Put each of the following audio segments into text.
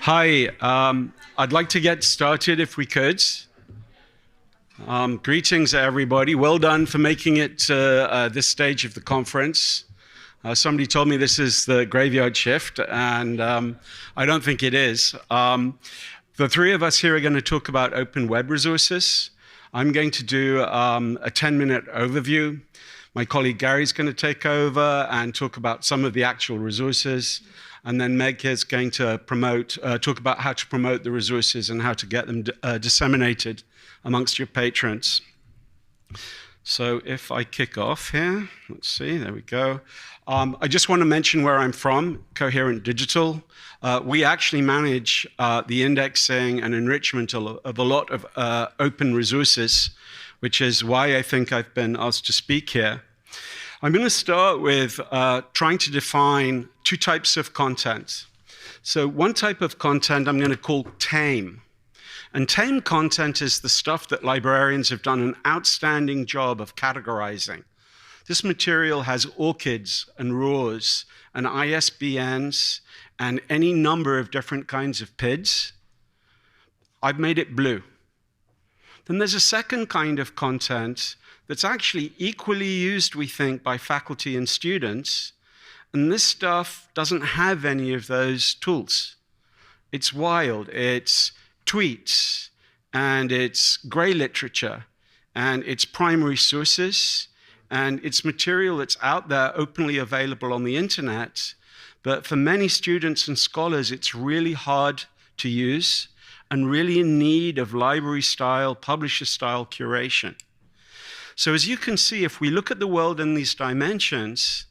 Hi, I'd like to get started if we could. Greetings, everybody. Well done for making it to this stage of the conference. Somebody told me this is the graveyard shift, and I don't think it is. The three of us here are going to talk about open web resources. I'm going to do a 10-minute overview. My colleague Gary's going to take over and talk about some of the actual resources. And then Meg is going to talk about how to promote the resources and how to get them disseminated amongst your patrons. So if I kick off here, let's see, there we go. I just want to mention where I'm from, Coherent Digital. We actually manage the indexing and enrichment of a lot of open resources, which is why I think I've been asked to speak here. I'm going to start with trying to define two types of content. So one type of content I'm going to call tame. And tame content is the stuff that librarians have done an outstanding job of categorizing. This material has ORCIDs and RAWs and ISBNs and any number of different kinds of PIDs. I've made it blue. Then there's a second kind of content that's actually equally used, we think, by faculty and students. And this stuff doesn't have any of those tools. It's wild. It's tweets, and it's gray literature, and it's primary sources, and it's material that's out there openly available on the internet. But for many students and scholars, it's really hard to use and really in need of library-style, publisher-style curation. So as you can see, if we look at the world in these dimensions,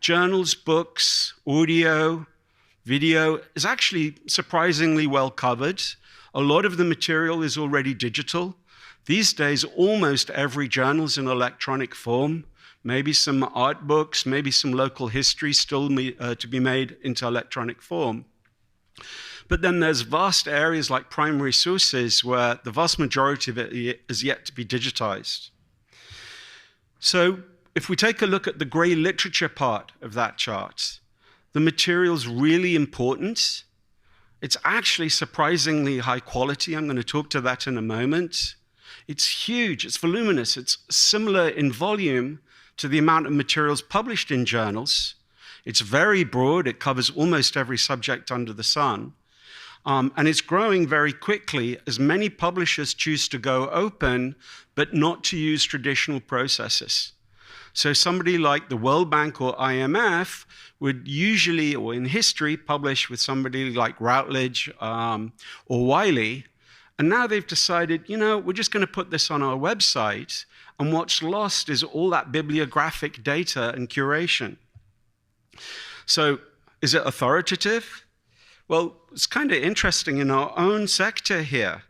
journals, books, audio, video is actually surprisingly well covered. A lot of the material is already digital. These days, almost every journal is in electronic form. Maybe some art books, maybe some local history still to be made into electronic form. But then there's vast areas like primary sources where the vast majority of it is yet to be digitized. So if we take a look at the gray literature part of that chart, the material's really important. It's actually surprisingly high quality. I'm going to talk to that in a moment. It's huge, it's voluminous, it's similar in volume to the amount of materials published in journals. It's very broad, it covers almost every subject under the sun. And it's growing very quickly as many publishers choose to go open, but not to use traditional processes. So somebody like the World Bank or IMF would usually, or in history, publish with somebody like Routledge or Wiley. And now they've decided, we're just going to put this on our website. And what's lost is all that bibliographic data and curation. So is it authoritative? Well, it's kind of interesting in our own sector here.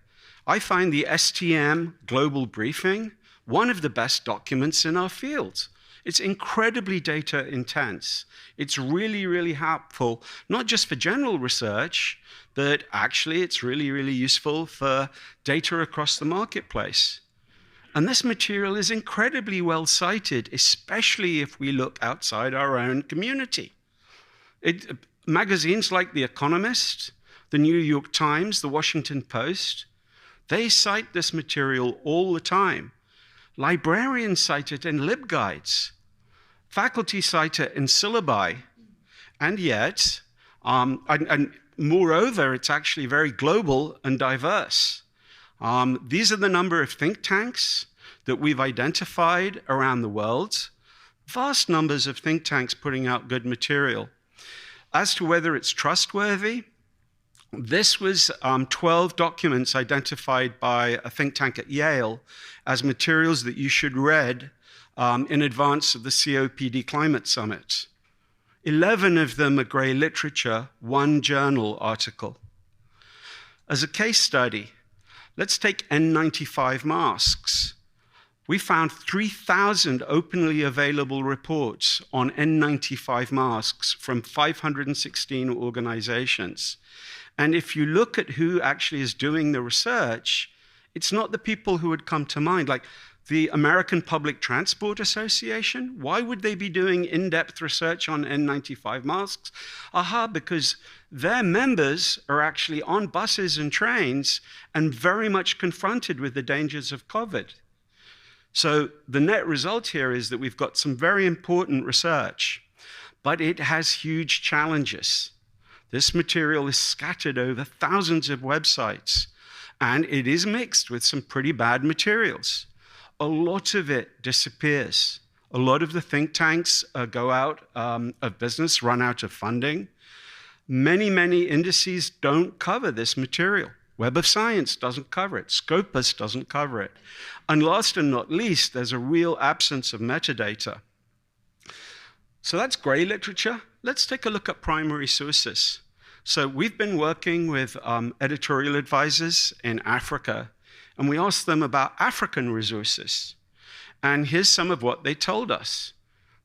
I find the STM Global Briefing one of the best documents in our field. It's incredibly data intense. It's really, really helpful, not just for general research, but actually it's really, really useful for data across the marketplace. And this material is incredibly well cited, especially if we look outside our own community. Magazines like The Economist, the New York Times, the Washington Post, they cite this material all the time. Librarians cite it in LibGuides. Faculty cite it in syllabi. And yet, and moreover, it's actually very global and diverse. These are the number of think tanks that we've identified around the world. Vast numbers of think tanks putting out good material. As to whether it's trustworthy, this was 12 documents identified by a think tank at Yale as materials that you should read in advance of the COPD Climate Summit. 11 of them are gray literature, one journal article. As a case study, let's take N95 masks. We found 3,000 openly available reports on N95 masks from 516 organizations. And if you look at who actually is doing the research, it's not the people who would come to mind. Like The American Public Transport Association, why would they be doing in-depth research on N95 masks? Aha, because their members are actually on buses and trains and very much confronted with the dangers of COVID. So the net result here is that we've got some very important research, but it has huge challenges. This material is scattered over thousands of websites, and it is mixed with some pretty bad materials. A lot of it disappears. A lot of the think tanks go out of business, run out of funding. Many indices don't cover this material. Web of Science doesn't cover it. Scopus doesn't cover it. And last and not least, there's a real absence of metadata. So that's gray literature. Let's take a look at primary sources. So we've been working with editorial advisors in Africa, and we asked them about African resources. And here's some of what they told us.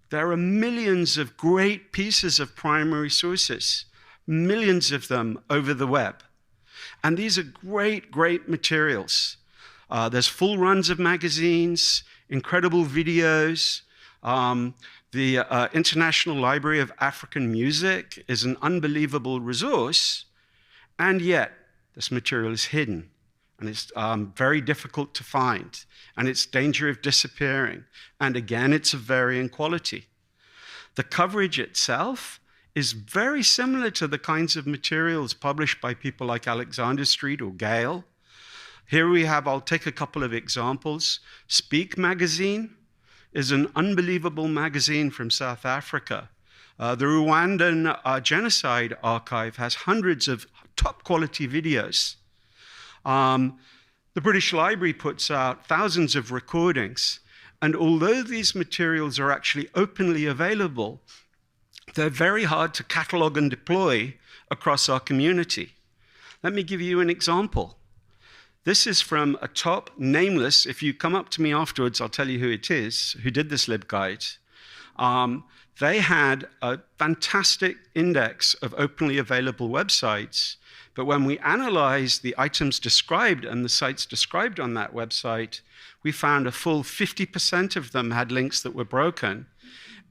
There are millions of great pieces of primary sources, millions of them over the web. And these are great materials. There's full runs of magazines, incredible videos. The International Library of African Music is an unbelievable resource, and yet this material is hidden. And it's very difficult to find, and it's danger of disappearing. And again, it's of varying quality. The coverage itself is very similar to the kinds of materials published by people like Alexander Street or Gale. Here we have, I'll take a couple of examples. Speak magazine is an unbelievable magazine from South Africa. The Rwandan Genocide Archive has hundreds of top quality videos. The British Library puts out thousands of recordings, and although these materials are actually openly available, they're very hard to catalog and deploy across our community. Let me give you an example. This is from a top nameless, if you come up to me afterwards, I'll tell you who it is, who did this LibGuide. They had a fantastic index of openly available websites, but when we analyzed the items described and the sites described on that website, we found a full 50% of them had links that were broken.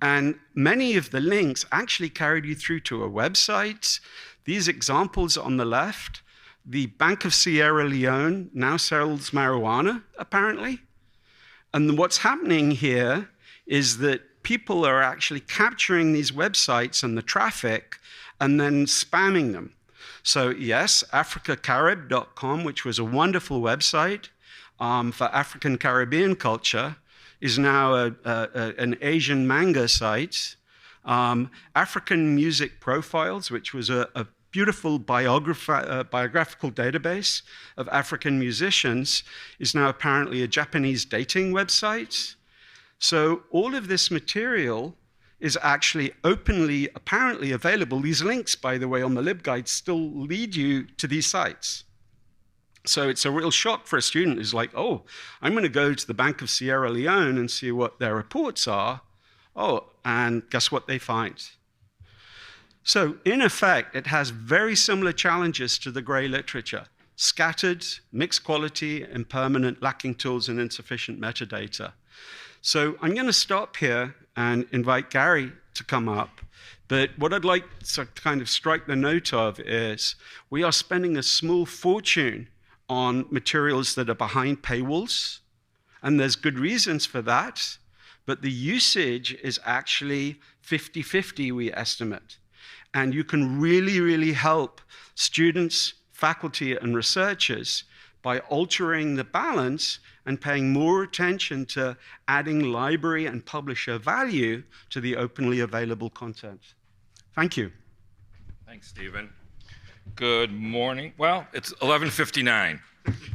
And many of the links actually carried you through to a website. These examples on the left, the Bank of Sierra Leone now sells marijuana, apparently. And what's happening here is that people are actually capturing these websites and the traffic and then spamming them. So yes, africacarib.com, which was a wonderful website for African Caribbean culture, is now an Asian manga site. African Music Profiles, which was a beautiful biographical database of African musicians, is now apparently a Japanese dating website. So all of this material is actually openly, apparently available. These links, by the way, on the LibGuide still lead you to these sites. So it's a real shock for a student who's like, oh, I'm going to go to the Bank of Sierra Leone and see what their reports are. Oh, and guess what they find? So in effect, it has very similar challenges to the gray literature. Scattered, mixed quality, impermanent, lacking tools, and insufficient metadata. So I'm going to stop here and invite Gary to come up. But what I'd like to kind of strike the note of is we are spending a small fortune on materials that are behind paywalls, and there's good reasons for that, but the usage is actually 50-50, we estimate. And you can really help students, faculty, and researchers by altering the balance and paying more attention to adding library and publisher value to the openly available content. Thank you. Thanks, Stephen. Good morning. Well, it's 11:59,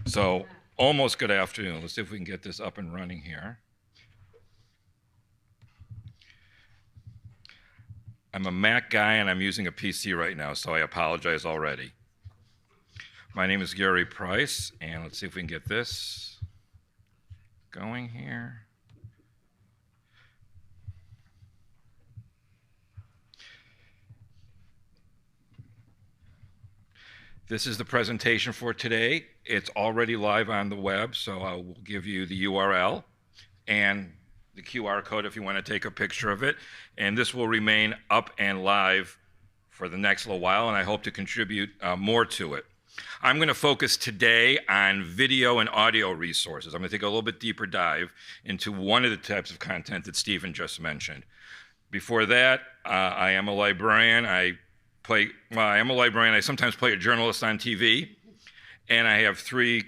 so almost good afternoon. Let's see if we can get this up and running here. I'm a Mac guy and I'm using a PC right now, so I apologize already. My name is Gary Price, and let's see if we can get this going here. This is the presentation for today. It's already live on the web, so I will give you the URL. and the QR code if you want to take a picture of it. And this will remain up and live for the next little while, and I hope to contribute more to it. I'm going to focus today on video and audio resources. I'm going to take a little bit deeper dive into one of the types of content that Stephen just mentioned. Before that, I am a librarian. I sometimes play a journalist on TV, and I have three.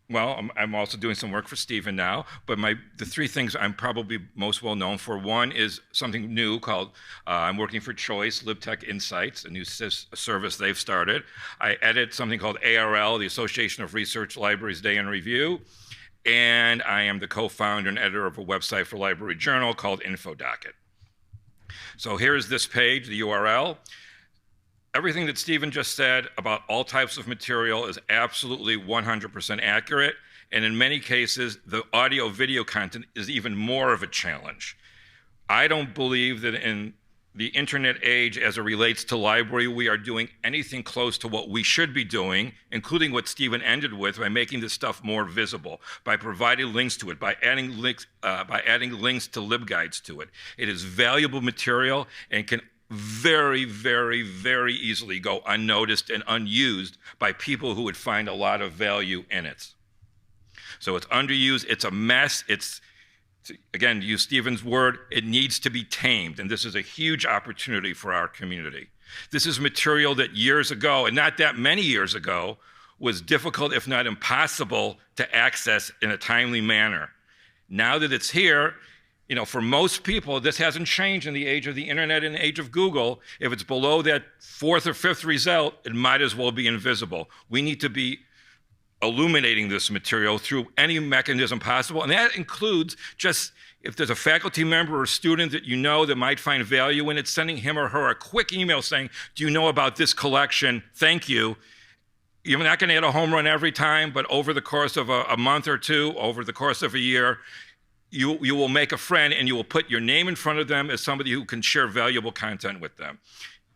Well, I'm also doing some work for Stephen now, but the three things I'm probably most well known for. One is something new called, I'm working for Choice, LibTech Insights, a new service they've started. I edit something called ARL, the Association of Research Libraries Day in Review, and I am the co-founder and editor of a website for Library Journal called infoDOCKET. So here's this page, the URL. Everything that Stephen just said about all types of material is absolutely 100% accurate, and in many cases, the audio-video content is even more of a challenge. I don't believe that in the internet age, as it relates to library, we are doing anything close to what we should be doing, including what Stephen ended with, by making this stuff more visible, by providing links to it, by adding links to LibGuides to it. It is valuable material and can very, very, very easily go unnoticed and unused by people who would find a lot of value in it. So it's underused, it's a mess, again, to use Stephen's word, it needs to be tamed, and this is a huge opportunity for our community. This is material that years ago, and not that many years ago, was difficult, if not impossible, to access in a timely manner. Now that it's here, for most people, this hasn't changed in the age of the internet and the age of Google. If it's below that fourth or fifth result, it might as well be invisible. We need to be illuminating this material through any mechanism possible, and that includes just if there's a faculty member or student that you know that might find value in it, sending him or her a quick email saying, do you know about this collection? Thank you. You're not going to hit a home run every time, but over the course of a month or two, over the course of a year, you will make a friend and you will put your name in front of them as somebody who can share valuable content with them.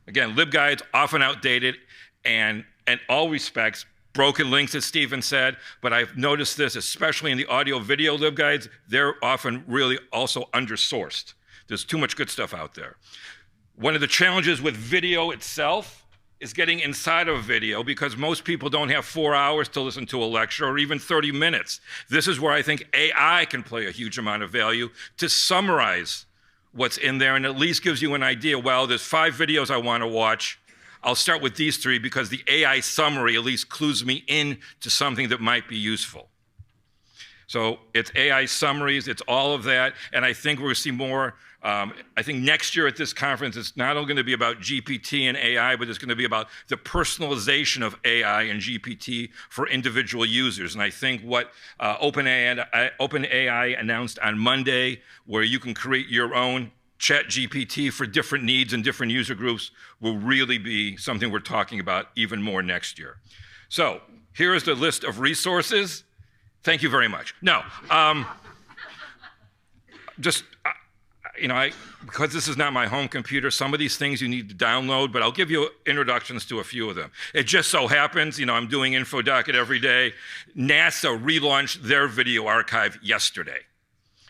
Again, LibGuides, often outdated and in all respects, broken links, as Stephen said, but I've noticed this, especially in the audio-video LibGuides, they're often really also undersourced. There's too much good stuff out there. One of the challenges with video itself is getting inside of video, because most people don't have 4 hours to listen to a lecture or even 30 minutes. This is where I think AI can play a huge amount of value to summarize what's in there and at least gives you an idea. Well, there's 5 videos I want to watch. I'll start with these 3 because the AI summary at least clues me in to something that might be useful. So it's AI summaries, it's all of that, and I think we're going to see more. I think next year at this conference, it's not only going to be about GPT and AI, but it's going to be about the personalization of AI and GPT for individual users. And I think what OpenAI announced on Monday, where you can create your own Chat GPT for different needs and different user groups, will really be something we're talking about even more next year. So here is the list of resources. Thank you very much. No, because this is not my home computer, some of these things you need to download, but I'll give you introductions to a few of them. It just so happens, I'm doing infoDOCKET every day. NASA relaunched their video archive yesterday.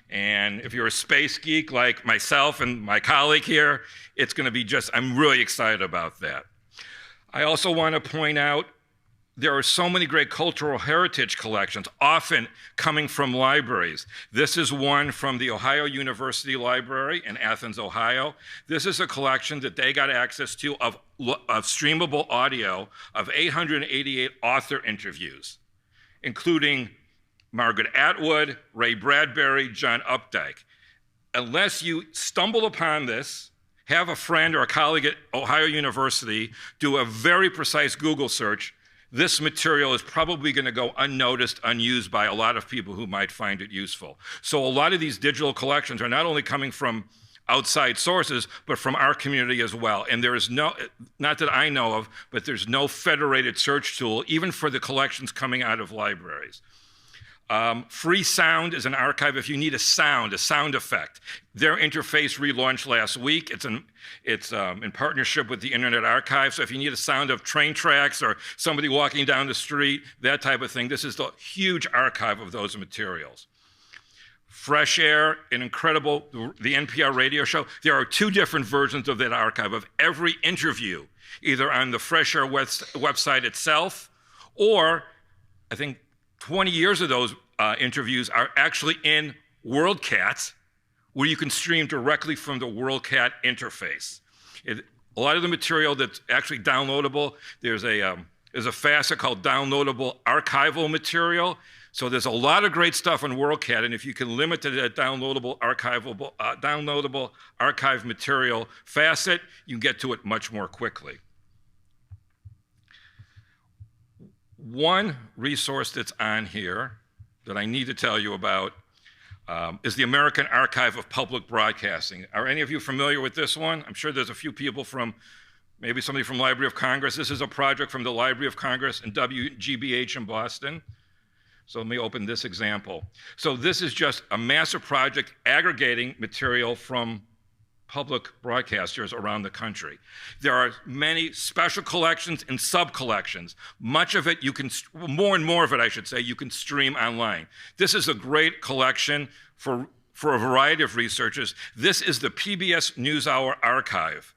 And if you're a space geek like myself and my colleague here, it's going to be I'm really excited about that. I also want to point out there are so many great cultural heritage collections, often coming from libraries. This is one from the Ohio University Library in Athens, Ohio. This is a collection that they got access to of streamable audio of 888 author interviews, including Margaret Atwood, Ray Bradbury, John Updike. Unless you stumble upon this, have a friend or a colleague at Ohio University do a very precise Google search, this material is probably going to go unnoticed, unused by a lot of people who might find it useful. So a lot of these digital collections are not only coming from outside sources, but from our community as well. And there is no, not that I know of, but there's no federated search tool, even for the collections coming out of libraries. Free Sound is an archive if you need a sound effect. Their interface relaunched last week. It's in partnership with the Internet Archive. So if you need a sound of train tracks or somebody walking down the street, that type of thing, this is the huge archive of those materials. Fresh Air, an incredible, the NPR radio show. There are 2 different versions of that archive of every interview, either on the Fresh Air website itself, or I think 20 years of those interviews are actually in WorldCat, where you can stream directly from the WorldCat interface. A lot of the material that's actually downloadable, there's a facet called downloadable archival material. So there's a lot of great stuff on WorldCat, and if you can limit to that downloadable archive material facet, you can get to it much more quickly. One resource that's on here that I need to tell you about is the American Archive of Public Broadcasting. Are any of you familiar with this one? I'm sure there's a few people from, maybe somebody from Library of Congress. This is a project from the Library of Congress and WGBH in Boston. So let me open this example. So this is just a massive project aggregating material from public broadcasters around the country. There are many special collections and sub-collections. Much of it you can, more and more of it I should say, you can stream online. This is a great collection for a variety of researchers. This is the PBS NewsHour archive,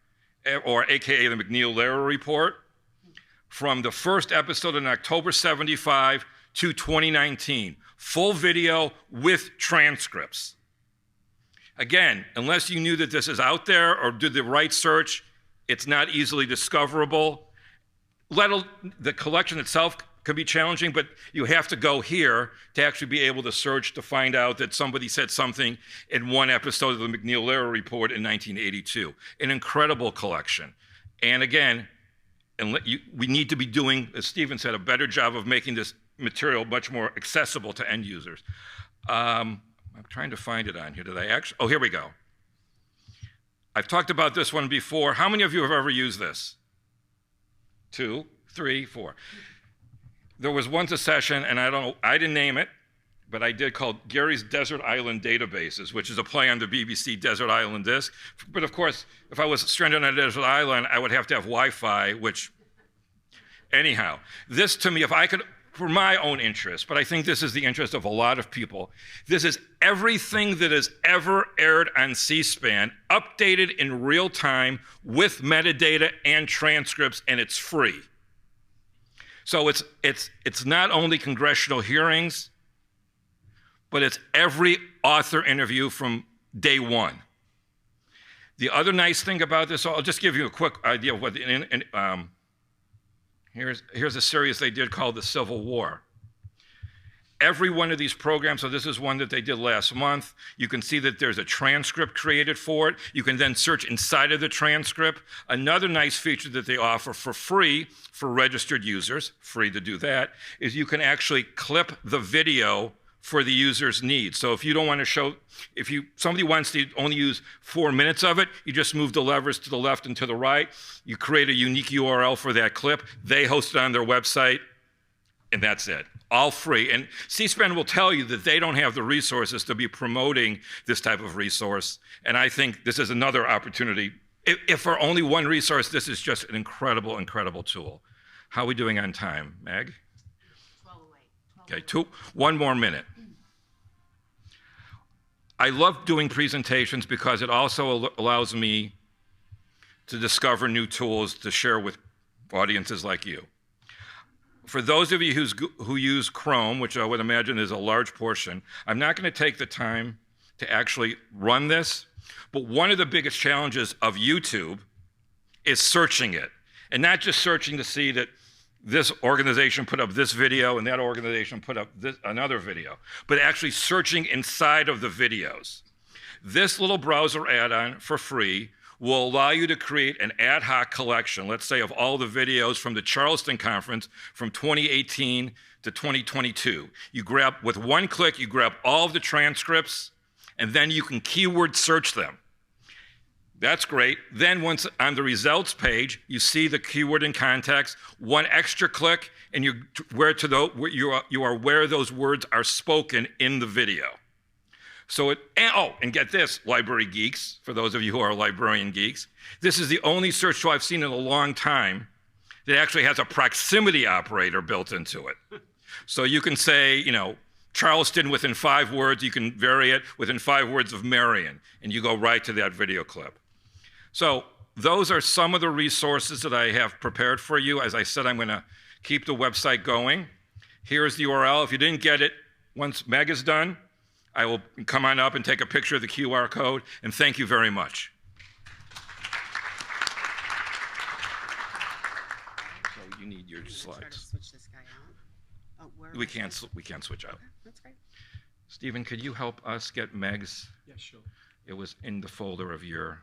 or AKA the McNeil-Lehrer report, from the first episode in October 75 to 2019, full video with transcripts. Again, unless you knew that this is out there or did the right search, it's not easily discoverable. The collection itself can be challenging, but you have to go here to actually be able to search to find out that somebody said something in one episode of the McNeil-Lehrer report in 1982. An incredible collection. And again, we need to be doing, as Stephen said, a better job of making this material much more accessible to end users. I'm trying to find it on here. Did I actually? Oh, here we go. I've talked about this one before. How many of you have ever used this? 2, 3, 4. There was once a session, and I didn't name it, but I did, called Gary's Desert Island Databases, which is a play on the BBC Desert Island Disc. But of course, if I was stranded on a desert island, I would have to have Wi-Fi, which, anyhow, this to me, if I could, for my own interest, but I think this is the interest of a lot of people, this is everything that has ever aired on C-SPAN, updated in real time with metadata and transcripts, and it's free. So it's not only congressional hearings, but it's every author interview from day one. The other nice thing about this, I'll just give you a quick idea of what here's a series they did called The Civil War. Every one of these programs, so this is one that they did last month, you can see that there's a transcript created for it. You can then search inside of the transcript. Another nice feature that they offer for free for registered users, free to do that, is you can actually clip the video for the user's needs. So if you don't want to show, somebody wants to only use 4 minutes of it, you just move the levers to the left and to the right. You create a unique URL for that clip. They host it on their website, and that's it. All free. And C-SPAN will tell you that they don't have the resources to be promoting this type of resource. And I think this is another opportunity. If for only one resource, this is just an incredible, incredible tool. How are we doing on time, Meg? 12 away. Okay, 1 more minute. I love doing presentations because it also allows me to discover new tools to share with audiences like you. For those of you who use Chrome, which I would imagine is a large portion, I'm not going to take the time to actually run this, but one of the biggest challenges of YouTube is searching it. And not just searching to see that this organization put up this video and that organization put up another video, but actually searching inside of the videos. This little browser add-on for free will allow you to create an ad hoc collection, let's say of all the videos from the Charleston conference from 2018 to 2022. You grab, with one click, you grab all of the transcripts, and then you can keyword search them. That's great. Then once on the results page, you see the keyword in context, one extra click, and you are where those words are spoken in the video. So and get this, library geeks, for those of you who are librarian geeks, this is the only search tool I've seen in a long time that actually has a proximity operator built into it. So you can say, Charleston within 5 words, you can vary it within 5 words of Marion, and you go right to that video clip. So those are some of the resources that I have prepared for you. As I said, I'm gonna keep the website going. Here's the URL. If you didn't get it, once Meg is done, I will come on up and take a picture of the QR code, and thank you very much. So you need your slides. Try to switch this guy out. Oh, where We can't switch out. Okay, that's great. Stephen, could you help us get Meg's? Yeah, sure. It was in the folder of your.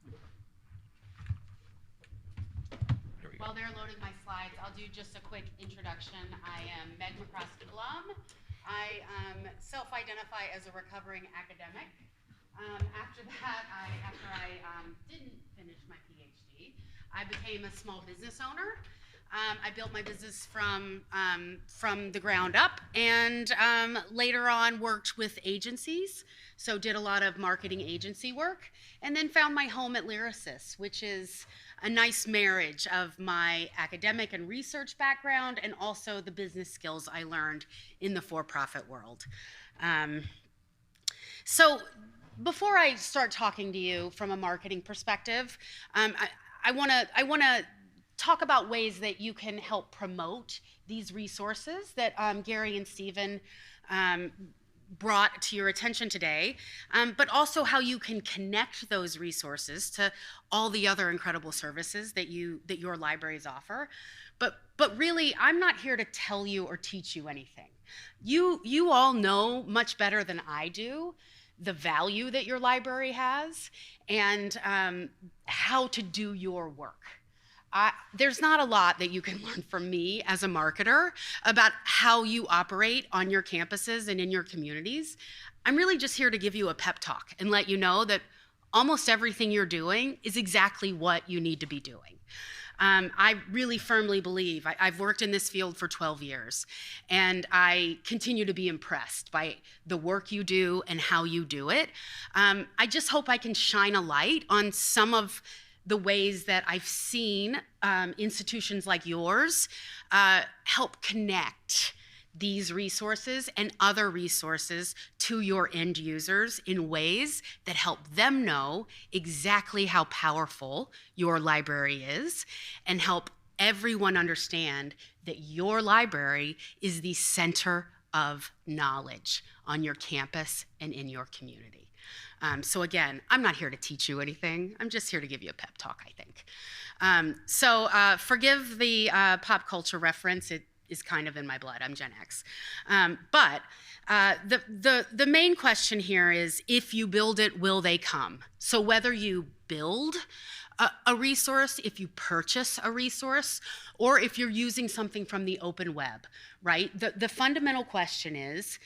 Here we go. While they're loading my slides, I'll do just a quick introduction. I am Meg McCroskey Blum. I self-identify as a recovering academic. After I didn't finish my PhD, I became a small business owner. I built my business from the ground up, and later on worked with agencies, so did a lot of marketing agency work, and then found my home at Lyrasis, which is a nice marriage of my academic and research background and also the business skills I learned in the for-profit world. So before I start talking to you from a marketing perspective, I want to talk about ways that you can help promote these resources that Gary and Stephen brought to your attention today, but also how you can connect those resources to all the other incredible services that your libraries offer. But really, I'm not here to tell you or teach you anything. You all know much better than I do the value that your library has and how to do your work. There's not a lot that you can learn from me as a marketer about how you operate on your campuses and in your communities. I'm really just here to give you a pep talk and let you know that almost everything you're doing is exactly what you need to be doing. I really firmly believe, I've worked in this field for 12 years, and I continue to be impressed by the work you do and how you do it. I just hope I can shine a light on some of the ways that I've seen institutions like yours help connect these resources and other resources to your end users in ways that help them know exactly how powerful your library is and help everyone understand that your library is the center of knowledge on your campus and in your community. So again, I'm not here to teach you anything. I'm just here to give you a pep talk, I think. Forgive the pop culture reference. It is kind of in my blood. I'm Gen X. But the main question here is, if you build it, will they come? So whether you build a resource, if you purchase a resource, or if you're using something from the open web, right? The fundamental question is,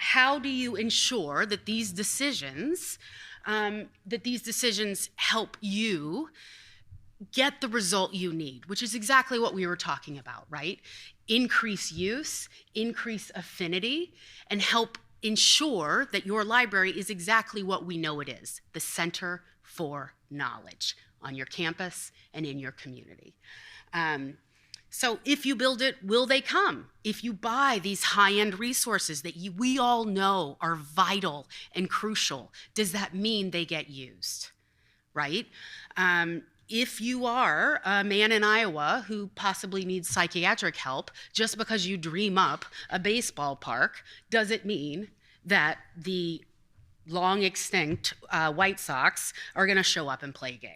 how do you ensure that these decisions help you get the result you need, which is exactly what we were talking about, right? Increase use, increase affinity, and help ensure that your library is exactly what we know it is, the center for knowledge on your campus and in your community. So if you build it, will they come? If you buy these high-end resources that we all know are vital and crucial, does that mean they get used, right? If you are a man in Iowa who possibly needs psychiatric help just because you dream up a baseball park, does it mean that the long extinct White Sox are gonna show up and play a game?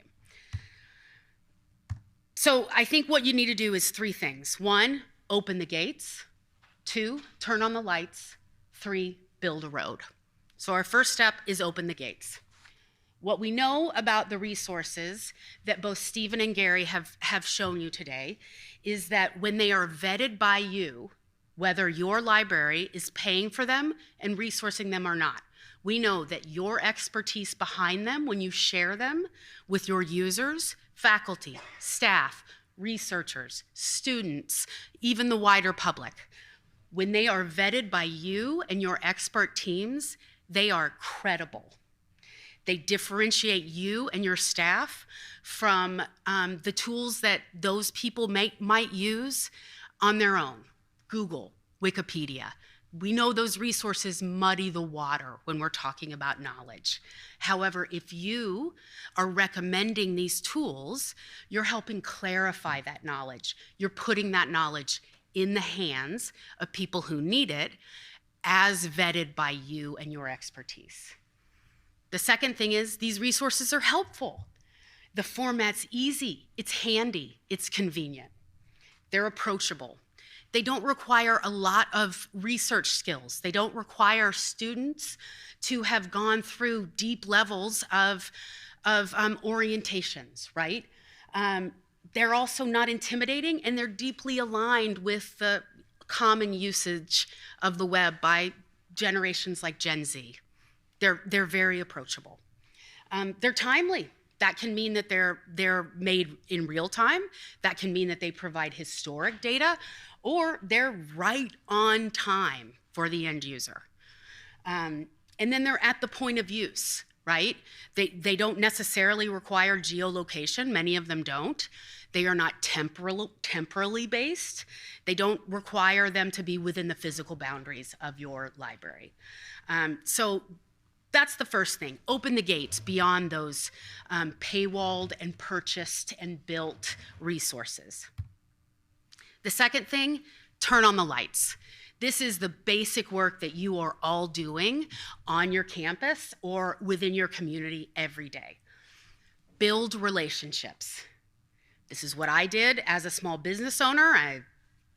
So I think what you need to do is 3 things. 1, open the gates. 2, turn on the lights. 3, build a road. So our first step is open the gates. What we know about the resources that both Stephen and Gary have shown you today is that when they are vetted by you, whether your library is paying for them and resourcing them or not, we know that your expertise behind them, when you share them with your users, faculty, staff, researchers, students, even the wider public, when they are vetted by you and your expert teams, they are credible. They differentiate you and your staff from the tools that those people might use on their own. Google, Wikipedia. We know those resources muddy the water when we're talking about knowledge. However, if you are recommending these tools, you're helping clarify that knowledge. You're putting that knowledge in the hands of people who need it, as vetted by you and your expertise. The second thing is these resources are helpful. The format's easy, it's handy, it's convenient. They're approachable. They don't require a lot of research skills. They don't require students to have gone through deep levels of orientations, right? They're also not intimidating, and they're deeply aligned with the common usage of the web by generations like Gen Z. They're very approachable. They're timely. That can mean that they're made in real time. That can mean that they provide historic data, or they're right on time for the end user. And then they're at the point of use, right? They don't necessarily require geolocation. Many of them don't. They are not temporally based. They don't require them to be within the physical boundaries of your library. So that's the first thing. Open the gates beyond those paywalled and purchased and built resources. The second thing, turn on the lights. This is the basic work that you are all doing on your campus or within your community every day. Build relationships. This is what I did as a small business owner.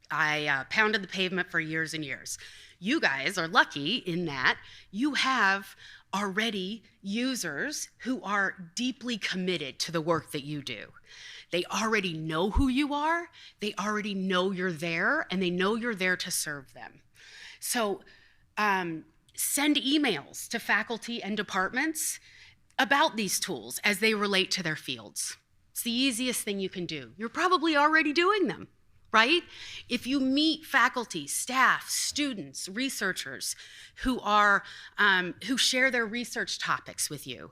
I pounded the pavement for years and years. You guys are lucky in that you have already users who are deeply committed to the work that you do. They already know who you are, they already know you're there, and they know you're there to serve them. So send emails to faculty and departments about these tools as they relate to their fields. It's the easiest thing you can do. You're probably already doing them, right? If you meet faculty, staff, students, researchers who share their research topics with you,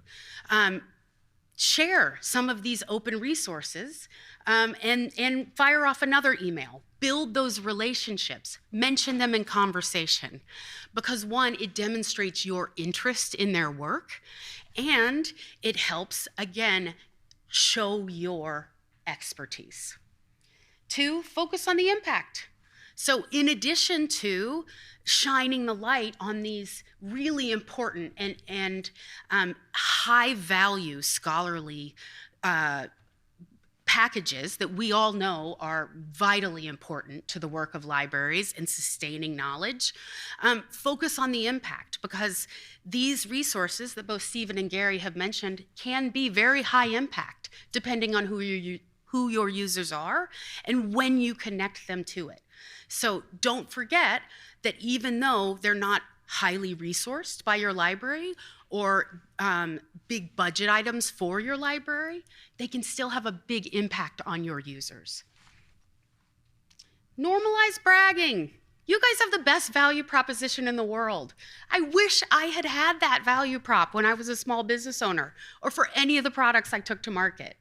share some of these open resources and fire off another email. Build those relationships, mention them in conversation, because one, it demonstrates your interest in their work, and it helps, again, show your expertise. Two, focus on the impact. So in addition to shining the light on these really important and high value scholarly packages that we all know are vitally important to the work of libraries and sustaining knowledge, focus on the impact, because these resources that both Stephen and Gary have mentioned can be very high impact depending on who your users are and when you connect them to it. So don't forget that even though they're not highly resourced by your library or big budget items for your library, they can still have a big impact on your users. Normalize bragging. You guys have the best value proposition in the world. I wish I had had that value prop when I was a small business owner or for any of the products I took to market.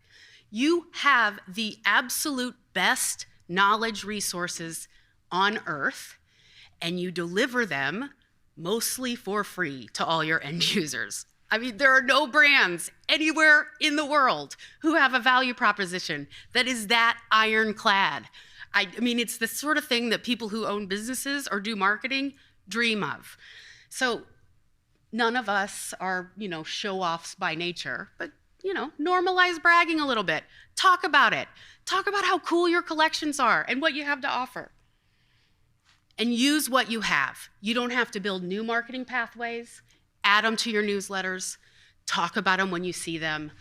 You have the absolute best knowledge resources on earth, and you deliver them mostly for free to all your end users. I mean, there are no brands anywhere in the world who have a value proposition that is that ironclad. I mean, it's the sort of thing that people who own businesses or do marketing dream of. So none of us are, show-offs by nature, but, normalize bragging a little bit. Talk about it. Talk about how cool your collections are and what you have to offer. And use what you have. You don't have to build new marketing pathways. Add them to your newsletters. Talk about them when you see them.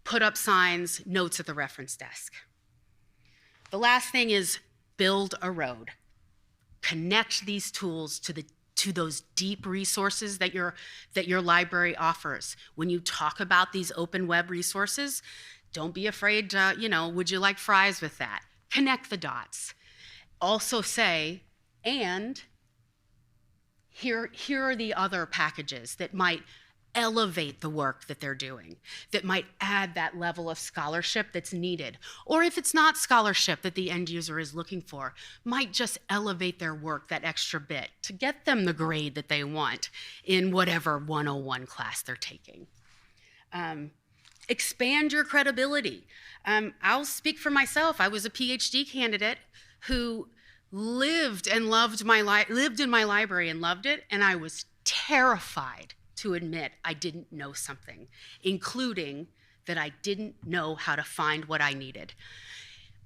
Put up signs, notes at the reference desk. The last thing is build a road. Connect these tools to those deep resources that your library offers. When you talk about these open web resources, don't be afraid to, would you like fries with that? Connect the dots. Also say, and here are the other packages that might elevate the work that they're doing, that might add that level of scholarship that's needed. Or if it's not scholarship that the end user is looking for, might just elevate their work that extra bit to get them the grade that they want in whatever 101 class they're taking. Expand your credibility. I'll speak for myself. I was a PhD candidate who lived in my library and loved it, and I was terrified to admit I didn't know something, including that I didn't know how to find what I needed.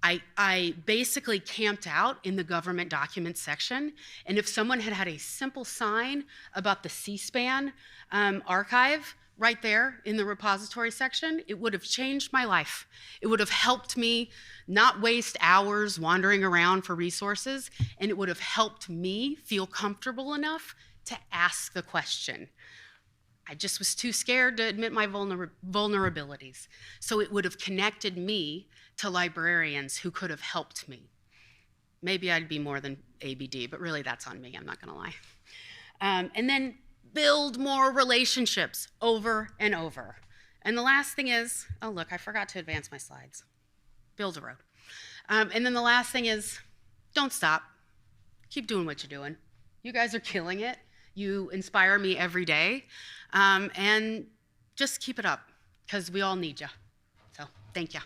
I basically camped out in the government documents section, and if someone had had a simple sign about the C-SPAN archive right there in the repository section, it would have changed my life. It would have helped me not waste hours wandering around for resources, and it would have helped me feel comfortable enough to ask the question. I just was too scared to admit my vulnerabilities. So it would have connected me to librarians who could have helped me. Maybe I'd be more than ABD, but really that's on me, I'm not gonna lie. And then build more relationships over and over. And the last thing is, oh look, I forgot to advance my slides. Build a road. And then the last thing is, don't stop. Keep doing what you're doing. You guys are killing it. You inspire me every day. And just keep it up, because we all need you. So thank you.